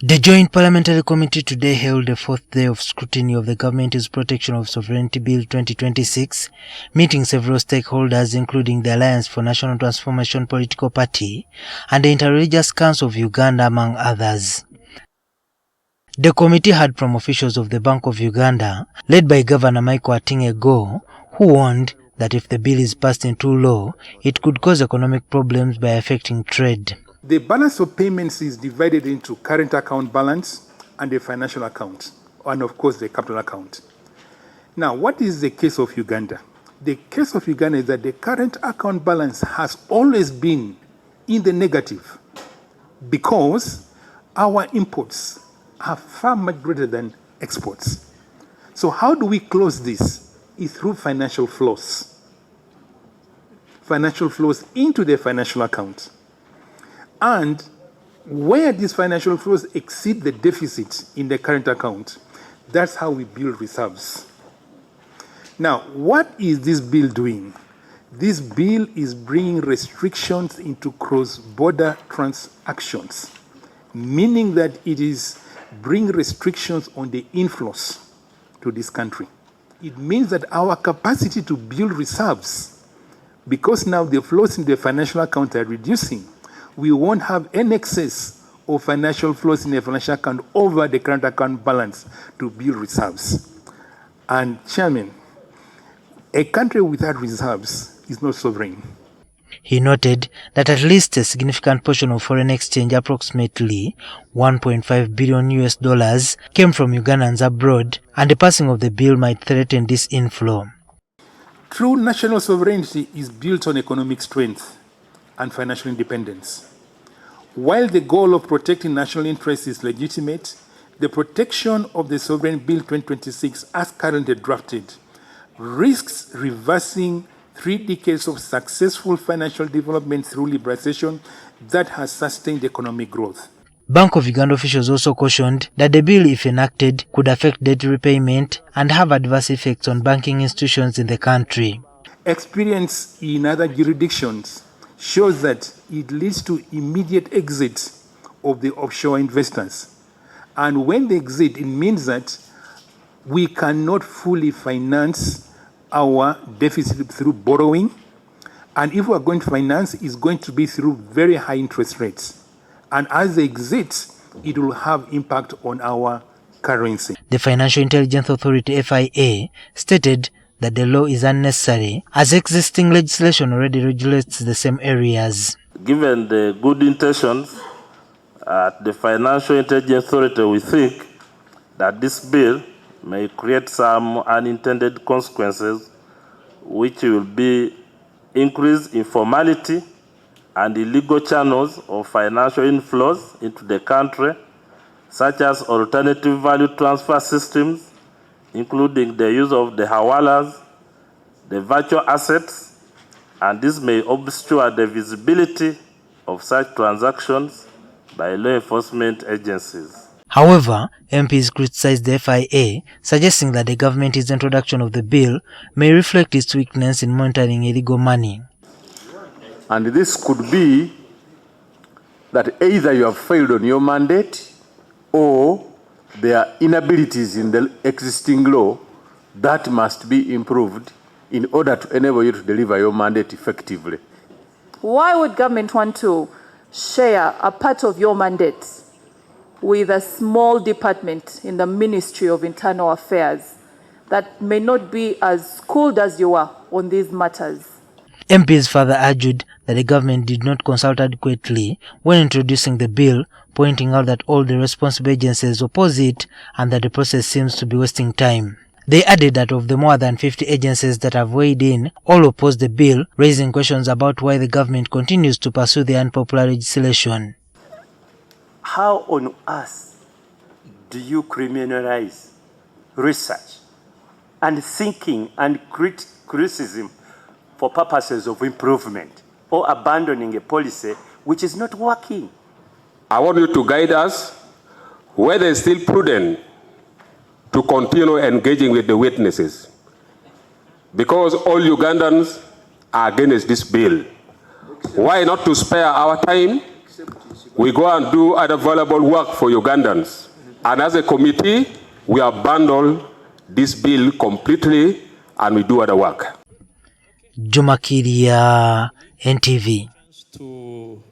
The Joint Parliamentary Committee today held the fourth day of scrutiny of the Government's Protection of Sovereignty Bill 2026, meeting several stakeholders including the Alliance for National Transformation Political Party and the Interreligious Council of Uganda, among others. The committee heard from officials of the Bank of Uganda, led by Governor Michael Atingego, who warned that if the bill is passed into law, it could cause economic problems by affecting trade. The balance of payments is divided into current account balance and the financial account, and of course the capital account. Now, what is the case of Uganda? The case of Uganda is that the current account balance has always been in the negative because our imports are far much greater than exports. So how do we close this? Is through financial flows. Financial flows into the financial account. And where these financial flows exceed the deficit in the current account, that's how we build reserves. Now, what is this bill doing? This bill is bringing restrictions into cross-border transactions, meaning that it is bringing restrictions on the inflows to this country. It means that our capacity to build reserves, because now the flows in the financial account are reducing, we won't have an excess of financial flows in the financial account over the current account balance to build reserves. And Chairman, a country without reserves is not sovereign. He noted that at least a significant portion of foreign exchange, approximately $1.5 billion, came from Ugandans abroad, and the passing of the bill might threaten this inflow. True national sovereignty is built on economic strength and financial independence. While the goal of protecting national interests is legitimate, the protection of the Sovereign Bill 2026 as currently drafted risks reversing 3 decades of successful financial development through liberalization that has sustained economic growth. Bank of Uganda officials also cautioned that the bill, if enacted, could affect debt repayment and have adverse effects on banking institutions in the country. Experience in other jurisdictions shows that it leads to immediate exit of the offshore investors. And when they exit, it means that we cannot fully finance our deficit through borrowing. And if we are going to finance, it's going to be through very high interest rates. And as they exit, it will have impact on our currency. The Financial Intelligence Authority, FIA, stated that the law is unnecessary as existing legislation already regulates the same areas. Given the good intentions at the Financial Intelligence Authority, we think that this bill may create some unintended consequences, which will be increased informality and illegal channels of financial inflows into the country, such as alternative value transfer systems, including the use of the hawalas, the virtual assets, and this may obscure the visibility of such transactions by law enforcement agencies. However, MPs criticized the FIA, suggesting that the government's introduction of the bill may reflect its weakness in monitoring illegal money. And this could be that either you have failed on your mandate or there are inabilities in the existing law that must be improved in order to enable you to deliver your mandate effectively. Why would government want to share a part of your mandate with a small department in the Ministry of Internal Affairs that may not be as schooled as you are on these matters? MPs further argued that the government did not consult adequately when introducing the bill, pointing out that all the responsible agencies oppose it and that the process seems to be wasting time. They added that of the more than 50 agencies that have weighed in, all oppose the bill, raising questions about why the government continues to pursue the unpopular legislation. How on earth do you criminalize research and thinking and criticism for purposes of improvement, or abandoning a policy which is not working? I want you to guide us whether it's still prudent to continue engaging with the witnesses, because all Ugandans are against this bill. Why not to spare our time we go and do other valuable work for Ugandans. And as a committee, we abandon this bill completely and we do other work. Juma Kiria, NTV.